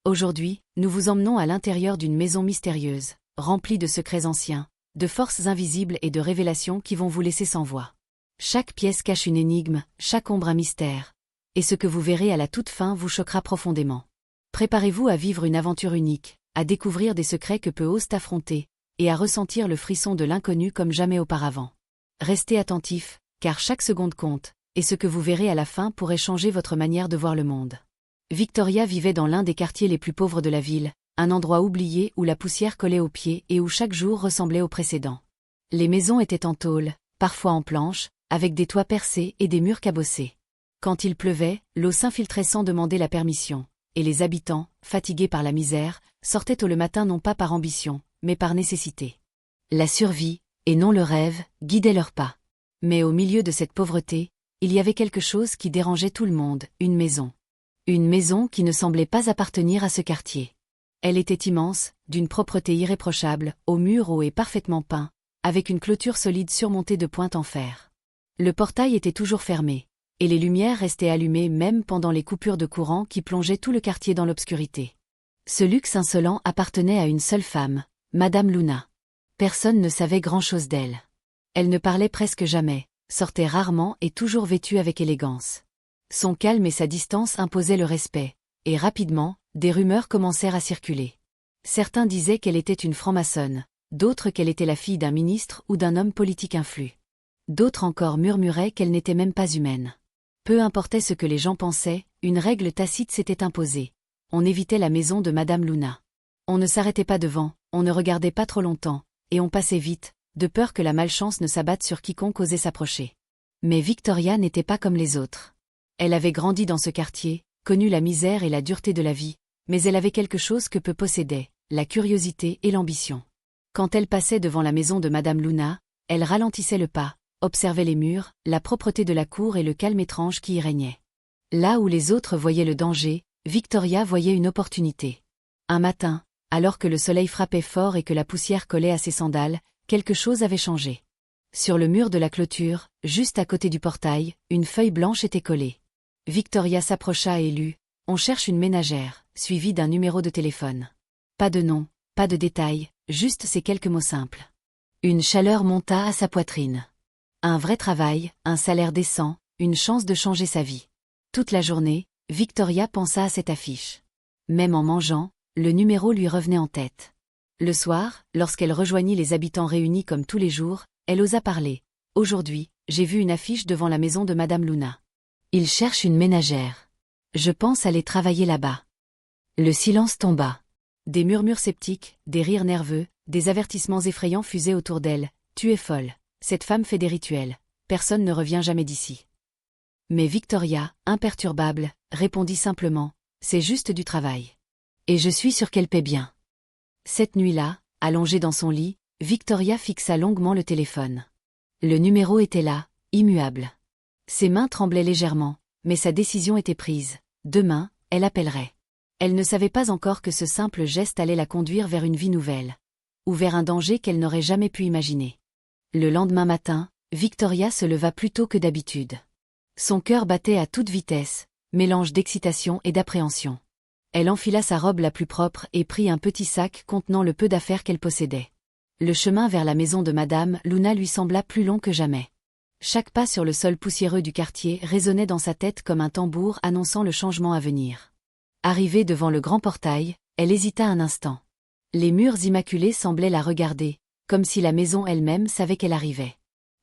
Aujourd'hui, nous vous emmenons à l'intérieur d'une maison mystérieuse, remplie de secrets anciens, de forces invisibles et de révélations qui vont vous laisser sans voix. Chaque pièce cache une énigme, chaque ombre un mystère. Et ce que vous verrez à la toute fin vous choquera profondément. Préparez-vous à vivre une aventure unique, à découvrir des secrets que peu osent affronter, et à ressentir le frisson de l'inconnu comme jamais auparavant. Restez attentifs, car chaque seconde compte, et ce que vous verrez à la fin pourrait changer votre manière de voir le monde. Victoria vivait dans l'un des quartiers les plus pauvres de la ville, un endroit oublié où la poussière collait aux pieds et où chaque jour ressemblait au précédent. Les maisons étaient en tôle, parfois en planches, avec des toits percés et des murs cabossés. Quand il pleuvait, l'eau s'infiltrait sans demander la permission, et les habitants, fatigués par la misère, sortaient tôt le matin non pas par ambition, mais par nécessité. La survie, et non le rêve, guidait leurs pas. Mais au milieu de cette pauvreté, il y avait quelque chose qui dérangeait tout le monde, une maison. Une maison qui ne semblait pas appartenir à ce quartier. Elle était immense, d'une propreté irréprochable, aux murs hauts et parfaitement peints, avec une clôture solide surmontée de pointes en fer. Le portail était toujours fermé, et les lumières restaient allumées même pendant les coupures de courant qui plongeaient tout le quartier dans l'obscurité. Ce luxe insolent appartenait à une seule femme, Madame Luna. Personne ne savait grand-chose d'elle. Elle ne parlait presque jamais, sortait rarement et toujours vêtue avec élégance. Son calme et sa distance imposaient le respect, et rapidement, des rumeurs commencèrent à circuler. Certains disaient qu'elle était une franc-maçonne, d'autres qu'elle était la fille d'un ministre ou d'un homme politique influent. D'autres encore murmuraient qu'elle n'était même pas humaine. Peu importait ce que les gens pensaient, une règle tacite s'était imposée. On évitait la maison de Madame Luna. On ne s'arrêtait pas devant, on ne regardait pas trop longtemps, et on passait vite, de peur que la malchance ne s'abatte sur quiconque osait s'approcher. Mais Victoria n'était pas comme les autres. Elle avait grandi dans ce quartier, connu la misère et la dureté de la vie, mais elle avait quelque chose que peu possédaient, la curiosité et l'ambition. Quand elle passait devant la maison de Madame Luna, elle ralentissait le pas, observait les murs, la propreté de la cour et le calme étrange qui y régnait. Là où les autres voyaient le danger, Victoria voyait une opportunité. Un matin, alors que le soleil frappait fort et que la poussière collait à ses sandales, quelque chose avait changé. Sur le mur de la clôture, juste à côté du portail, une feuille blanche était collée. Victoria s'approcha et lut « On cherche une ménagère », suivi d'un numéro de téléphone. Pas de nom, pas de détails, juste ces quelques mots simples. Une chaleur monta à sa poitrine. Un vrai travail, un salaire décent, une chance de changer sa vie. Toute la journée, Victoria pensa à cette affiche. Même en mangeant, le numéro lui revenait en tête. Le soir, lorsqu'elle rejoignit les habitants réunis comme tous les jours, elle osa parler. « Aujourd'hui, j'ai vu une affiche devant la maison de Madame Luna. Il cherche une ménagère. Je pense aller travailler là-bas. » Le silence tomba. Des murmures sceptiques, des rires nerveux, des avertissements effrayants fusaient autour d'elle. « Tu es folle. Cette femme fait des rituels. Personne ne revient jamais d'ici. » Mais Victoria, imperturbable, répondit simplement « C'est juste du travail. Et je suis sûre qu'elle paie bien. » Cette nuit-là, allongée dans son lit, Victoria fixa longuement le téléphone. Le numéro était là, immuable. Ses mains tremblaient légèrement, mais sa décision était prise. Demain, elle appellerait. Elle ne savait pas encore que ce simple geste allait la conduire vers une vie nouvelle. Ou vers un danger qu'elle n'aurait jamais pu imaginer. Le lendemain matin, Victoria se leva plus tôt que d'habitude. Son cœur battait à toute vitesse, mélange d'excitation et d'appréhension. Elle enfila sa robe la plus propre et prit un petit sac contenant le peu d'affaires qu'elle possédait. Le chemin vers la maison de Madame Luna lui sembla plus long que jamais. Chaque pas sur le sol poussiéreux du quartier résonnait dans sa tête comme un tambour annonçant le changement à venir. Arrivée devant le grand portail, elle hésita un instant. Les murs immaculés semblaient la regarder, comme si la maison elle-même savait qu'elle arrivait.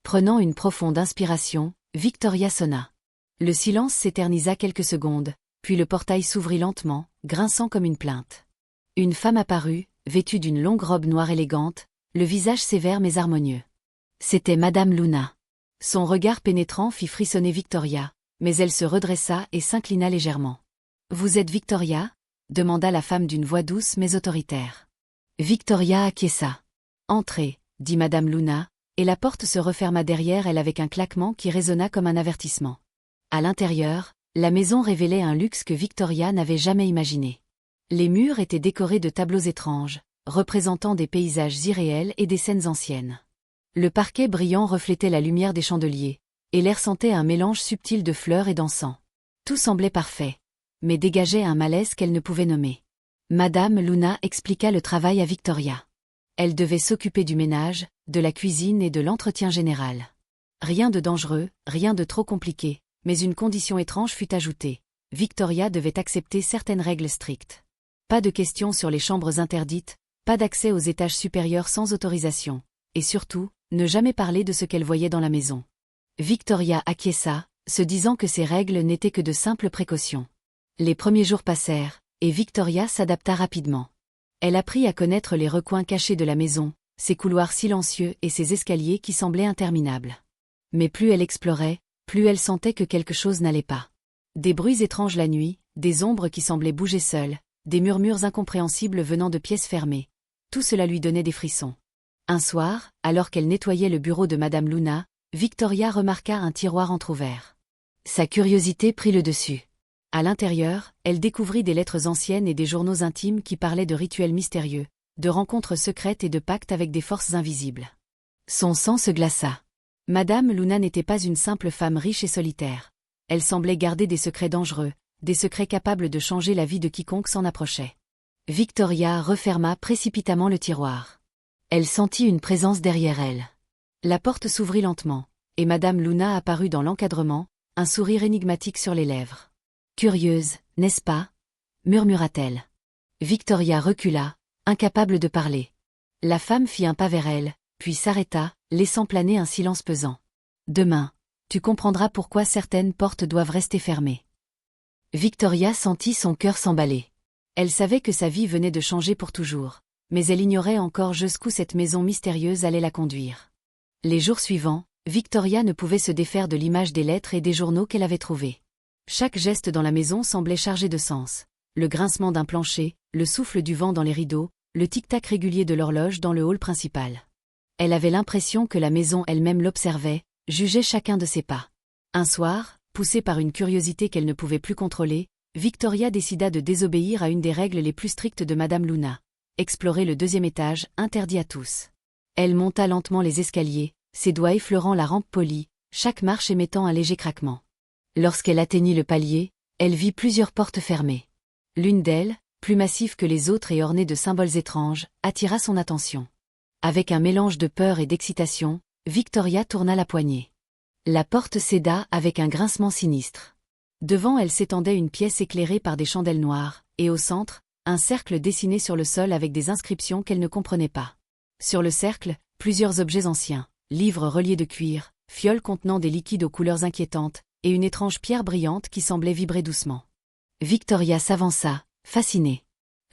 Prenant une profonde inspiration, Victoria sonna. Le silence s'éternisa quelques secondes, puis le portail s'ouvrit lentement, grinçant comme une plainte. Une femme apparut, vêtue d'une longue robe noire élégante, le visage sévère mais harmonieux. C'était Madame Luna. Son regard pénétrant fit frissonner Victoria, mais elle se redressa et s'inclina légèrement. « Vous êtes Victoria ?» demanda la femme d'une voix douce mais autoritaire. Victoria acquiesça. « Entrez » dit Madame Luna, et la porte se referma derrière elle avec un claquement qui résonna comme un avertissement. À l'intérieur, la maison révélait un luxe que Victoria n'avait jamais imaginé. Les murs étaient décorés de tableaux étranges, représentant des paysages irréels et des scènes anciennes. Le parquet brillant reflétait la lumière des chandeliers, et l'air sentait un mélange subtil de fleurs et d'encens. Tout semblait parfait, mais dégageait un malaise qu'elle ne pouvait nommer. Madame Luna expliqua le travail à Victoria. Elle devait s'occuper du ménage, de la cuisine et de l'entretien général. Rien de dangereux, rien de trop compliqué, mais une condition étrange fut ajoutée. Victoria devait accepter certaines règles strictes. Pas de questions sur les chambres interdites, pas d'accès aux étages supérieurs sans autorisation, et surtout, ne jamais parler de ce qu'elle voyait dans la maison. Victoria acquiesça, se disant que ces règles n'étaient que de simples précautions. Les premiers jours passèrent, et Victoria s'adapta rapidement. Elle apprit à connaître les recoins cachés de la maison, ses couloirs silencieux et ses escaliers qui semblaient interminables. Mais plus elle explorait, plus elle sentait que quelque chose n'allait pas. Des bruits étranges la nuit, des ombres qui semblaient bouger seules, des murmures incompréhensibles venant de pièces fermées. Tout cela lui donnait des frissons. Un soir, alors qu'elle nettoyait le bureau de Madame Luna, Victoria remarqua un tiroir entrouvert. Sa curiosité prit le dessus. À l'intérieur, elle découvrit des lettres anciennes et des journaux intimes qui parlaient de rituels mystérieux, de rencontres secrètes et de pactes avec des forces invisibles. Son sang se glaça. Madame Luna n'était pas une simple femme riche et solitaire. Elle semblait garder des secrets dangereux, des secrets capables de changer la vie de quiconque s'en approchait. Victoria referma précipitamment le tiroir. Elle sentit une présence derrière elle. La porte s'ouvrit lentement, et Madame Luna apparut dans l'encadrement, un sourire énigmatique sur les lèvres. « Curieuse, n'est-ce pas ?» murmura-t-elle. Victoria recula, incapable de parler. La femme fit un pas vers elle, puis s'arrêta, laissant planer un silence pesant. « Demain, tu comprendras pourquoi certaines portes doivent rester fermées. » Victoria sentit son cœur s'emballer. Elle savait que sa vie venait de changer pour toujours, mais elle ignorait encore jusqu'où cette maison mystérieuse allait la conduire. Les jours suivants, Victoria ne pouvait se défaire de l'image des lettres et des journaux qu'elle avait trouvés. Chaque geste dans la maison semblait chargé de sens. Le grincement d'un plancher, le souffle du vent dans les rideaux, le tic-tac régulier de l'horloge dans le hall principal. Elle avait l'impression que la maison elle-même l'observait, jugeait chacun de ses pas. Un soir, poussée par une curiosité qu'elle ne pouvait plus contrôler, Victoria décida de désobéir à une des règles les plus strictes de Madame Luna. Explorer le 2e étage, interdit à tous. Elle monta lentement les escaliers, ses doigts effleurant la rampe polie, chaque marche émettant un léger craquement. Lorsqu'elle atteignit le palier, elle vit plusieurs portes fermées. L'une d'elles, plus massive que les autres et ornée de symboles étranges, attira son attention. Avec un mélange de peur et d'excitation, Victoria tourna la poignée. La porte céda avec un grincement sinistre. Devant elle s'étendait une pièce éclairée par des chandelles noires, et au centre, un cercle dessiné sur le sol avec des inscriptions qu'elle ne comprenait pas. Sur le cercle, plusieurs objets anciens, livres reliés de cuir, fioles contenant des liquides aux couleurs inquiétantes, et une étrange pierre brillante qui semblait vibrer doucement. Victoria s'avança, fascinée.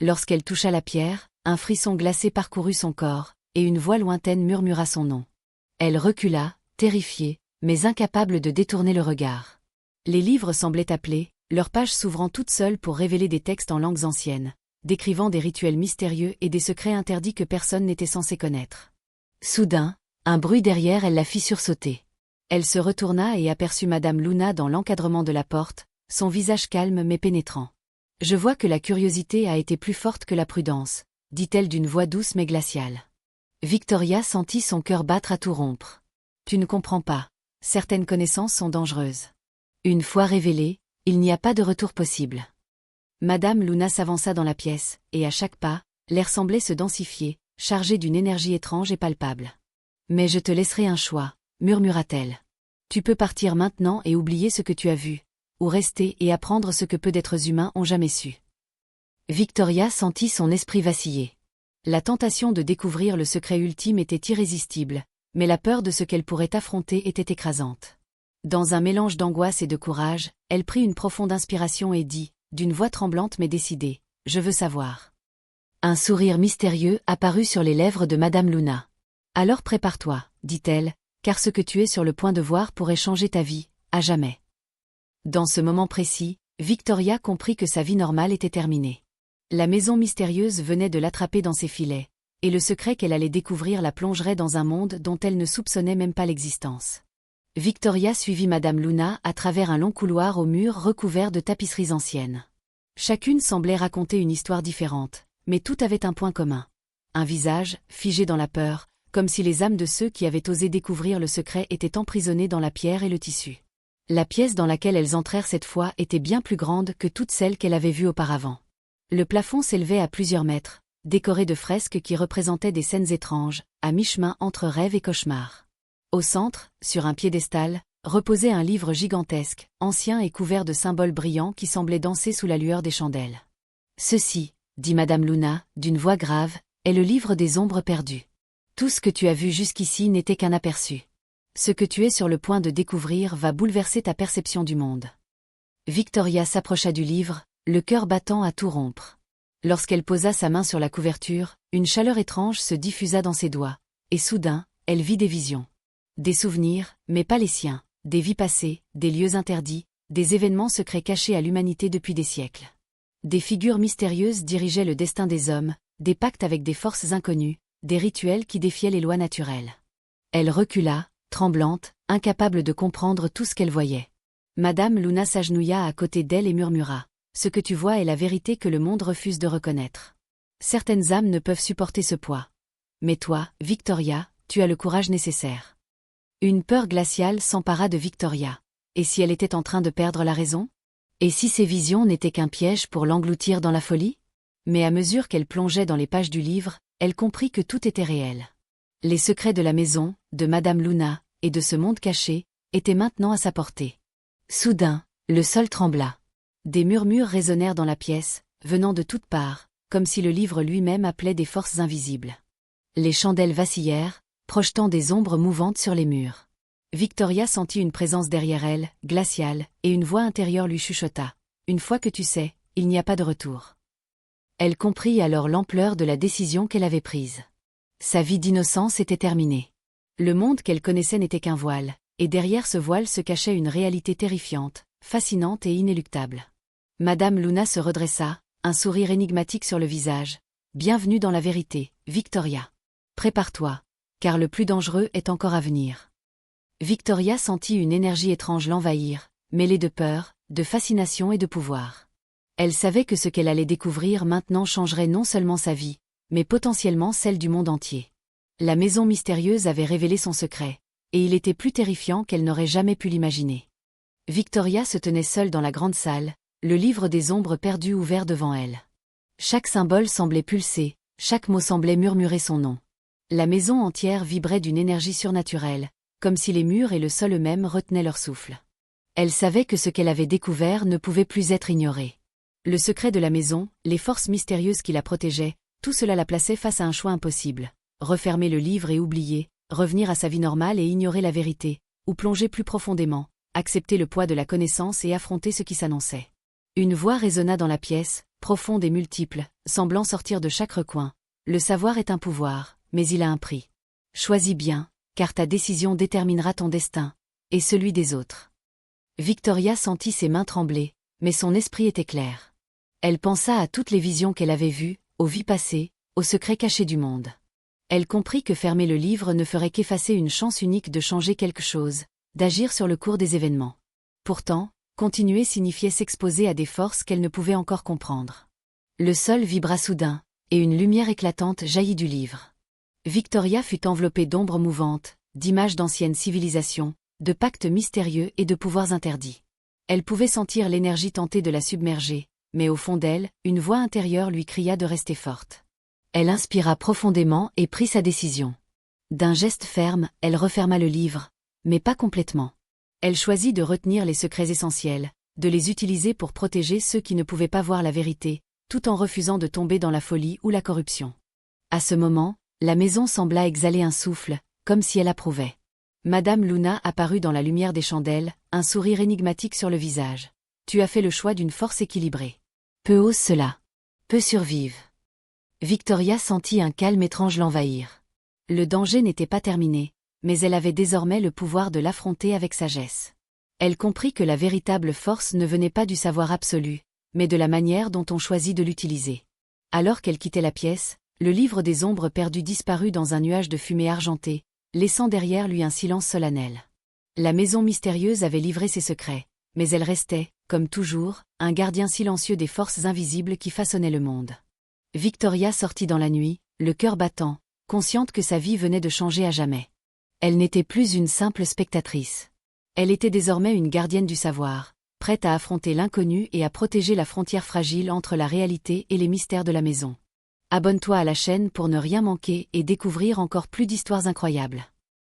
Lorsqu'elle toucha la pierre, un frisson glacé parcourut son corps, et une voix lointaine murmura son nom. Elle recula, terrifiée, mais incapable de détourner le regard. Les livres semblaient appeler, leurs pages s'ouvrant toutes seules pour révéler des textes en langues anciennes, décrivant des rituels mystérieux et des secrets interdits que personne n'était censé connaître. Soudain, un bruit derrière elle la fit sursauter. Elle se retourna et aperçut Madame Luna dans l'encadrement de la porte, son visage calme mais pénétrant. « Je vois que la curiosité a été plus forte que la prudence », dit-elle d'une voix douce mais glaciale. Victoria sentit son cœur battre à tout rompre. « Tu ne comprends pas. Certaines connaissances sont dangereuses. Une fois révélées, il n'y a pas de retour possible. » Madame Luna s'avança dans la pièce, et à chaque pas, l'air semblait se densifier, chargé d'une énergie étrange et palpable. « Mais je te laisserai un choix, » murmura-t-elle. « Tu peux partir maintenant et oublier ce que tu as vu, ou rester et apprendre ce que peu d'êtres humains ont jamais su. » Victoria sentit son esprit vaciller. La tentation de découvrir le secret ultime était irrésistible, mais la peur de ce qu'elle pourrait affronter était écrasante. Dans un mélange d'angoisse et de courage, elle prit une profonde inspiration et dit, d'une voix tremblante mais décidée, « Je veux savoir. » Un sourire mystérieux apparut sur les lèvres de Madame Luna. « Alors prépare-toi, » dit-elle, « car ce que tu es sur le point de voir pourrait changer ta vie, à jamais. » Dans ce moment précis, Victoria comprit que sa vie normale était terminée. La maison mystérieuse venait de l'attraper dans ses filets, et le secret qu'elle allait découvrir la plongerait dans un monde dont elle ne soupçonnait même pas l'existence. Victoria suivit Madame Luna à travers un long couloir aux murs recouverts de tapisseries anciennes. Chacune semblait raconter une histoire différente, mais tout avait un point commun. Un visage, figé dans la peur, comme si les âmes de ceux qui avaient osé découvrir le secret étaient emprisonnées dans la pierre et le tissu. La pièce dans laquelle elles entrèrent cette fois était bien plus grande que toutes celles qu'elle avait vues auparavant. Le plafond s'élevait à plusieurs mètres, décoré de fresques qui représentaient des scènes étranges, à mi-chemin entre rêve et cauchemar. Au centre, sur un piédestal, reposait un livre gigantesque, ancien et couvert de symboles brillants qui semblaient danser sous la lueur des chandelles. « Ceci, dit Madame Luna, d'une voix grave, est le livre des ombres perdues. Tout ce que tu as vu jusqu'ici n'était qu'un aperçu. Ce que tu es sur le point de découvrir va bouleverser ta perception du monde. » Victoria s'approcha du livre, le cœur battant à tout rompre. Lorsqu'elle posa sa main sur la couverture, une chaleur étrange se diffusa dans ses doigts, et soudain, elle vit des visions. Des souvenirs, mais pas les siens, des vies passées, des lieux interdits, des événements secrets cachés à l'humanité depuis des siècles. Des figures mystérieuses dirigeaient le destin des hommes, des pactes avec des forces inconnues, des rituels qui défiaient les lois naturelles. Elle recula, tremblante, incapable de comprendre tout ce qu'elle voyait. Madame Luna s'agenouilla à côté d'elle et murmura. Ce que tu vois est la vérité que le monde refuse de reconnaître. Certaines âmes ne peuvent supporter ce poids. Mais toi, Victoria, tu as le courage nécessaire. Une peur glaciale s'empara de Victoria. Et si elle était en train de perdre la raison? Et si ces visions n'étaient qu'un piège pour l'engloutir dans la folie? Mais à mesure qu'elle plongeait dans les pages du livre, elle comprit que tout était réel. Les secrets de la maison, de Madame Luna, et de ce monde caché, étaient maintenant à sa portée. Soudain, le sol trembla. Des murmures résonnèrent dans la pièce, venant de toutes parts, comme si le livre lui-même appelait des forces invisibles. Les chandelles vacillèrent, projetant des ombres mouvantes sur les murs. Victoria sentit une présence derrière elle, glaciale, et une voix intérieure lui chuchota. « Une fois que tu sais, il n'y a pas de retour. » Elle comprit alors l'ampleur de la décision qu'elle avait prise. Sa vie d'innocence était terminée. Le monde qu'elle connaissait n'était qu'un voile, et derrière ce voile se cachait une réalité terrifiante, fascinante et inéluctable. Madame Luna se redressa, un sourire énigmatique sur le visage. « Bienvenue dans la vérité, Victoria. Prépare-toi, car le plus dangereux est encore à venir. » Victoria sentit une énergie étrange l'envahir, mêlée de peur, de fascination et de pouvoir. Elle savait que ce qu'elle allait découvrir maintenant changerait non seulement sa vie, mais potentiellement celle du monde entier. La maison mystérieuse avait révélé son secret, et il était plus terrifiant qu'elle n'aurait jamais pu l'imaginer. Victoria se tenait seule dans la grande salle, le livre des ombres perdues ouvert devant elle. Chaque symbole semblait pulser, chaque mot semblait murmurer son nom. La maison entière vibrait d'une énergie surnaturelle, comme si les murs et le sol eux-mêmes retenaient leur souffle. Elle savait que ce qu'elle avait découvert ne pouvait plus être ignoré. Le secret de la maison, les forces mystérieuses qui la protégeaient, tout cela la plaçait face à un choix impossible. Refermer le livre et oublier, revenir à sa vie normale et ignorer la vérité, ou plonger plus profondément, accepter le poids de la connaissance et affronter ce qui s'annonçait. Une voix résonna dans la pièce, profonde et multiple, semblant sortir de chaque recoin. Le savoir est un pouvoir, mais il a un prix. Choisis bien, car ta décision déterminera ton destin, et celui des autres. Victoria sentit ses mains trembler, mais son esprit était clair. Elle pensa à toutes les visions qu'elle avait vues, aux vies passées, aux secrets cachés du monde. Elle comprit que fermer le livre ne ferait qu'effacer une chance unique de changer quelque chose, d'agir sur le cours des événements. Pourtant, continuer signifiait s'exposer à des forces qu'elle ne pouvait encore comprendre. Le sol vibra soudain, et une lumière éclatante jaillit du livre. Victoria fut enveloppée d'ombres mouvantes, d'images d'anciennes civilisations, de pactes mystérieux et de pouvoirs interdits. Elle pouvait sentir l'énergie tenter de la submerger, mais au fond d'elle, une voix intérieure lui cria de rester forte. Elle inspira profondément et prit sa décision. D'un geste ferme, elle referma le livre, mais pas complètement. Elle choisit de retenir les secrets essentiels, de les utiliser pour protéger ceux qui ne pouvaient pas voir la vérité, tout en refusant de tomber dans la folie ou la corruption. À ce moment, la maison sembla exhaler un souffle, comme si elle approuvait. Madame Luna apparut dans la lumière des chandelles, un sourire énigmatique sur le visage. « Tu as fait le choix d'une force équilibrée. Peu osent cela. Peu survivent. » Victoria sentit un calme étrange l'envahir. Le danger n'était pas terminé, mais elle avait désormais le pouvoir de l'affronter avec sagesse. Elle comprit que la véritable force ne venait pas du savoir absolu, mais de la manière dont on choisit de l'utiliser. Alors qu'elle quittait la pièce, le livre des ombres perdues disparut dans un nuage de fumée argentée, laissant derrière lui un silence solennel. La maison mystérieuse avait livré ses secrets, mais elle restait, comme toujours, un gardien silencieux des forces invisibles qui façonnaient le monde. Victoria sortit dans la nuit, le cœur battant, consciente que sa vie venait de changer à jamais. Elle n'était plus une simple spectatrice. Elle était désormais une gardienne du savoir, prête à affronter l'inconnu et à protéger la frontière fragile entre la réalité et les mystères de la maison. Abonne-toi à la chaîne pour ne rien manquer et découvrir encore plus d'histoires incroyables.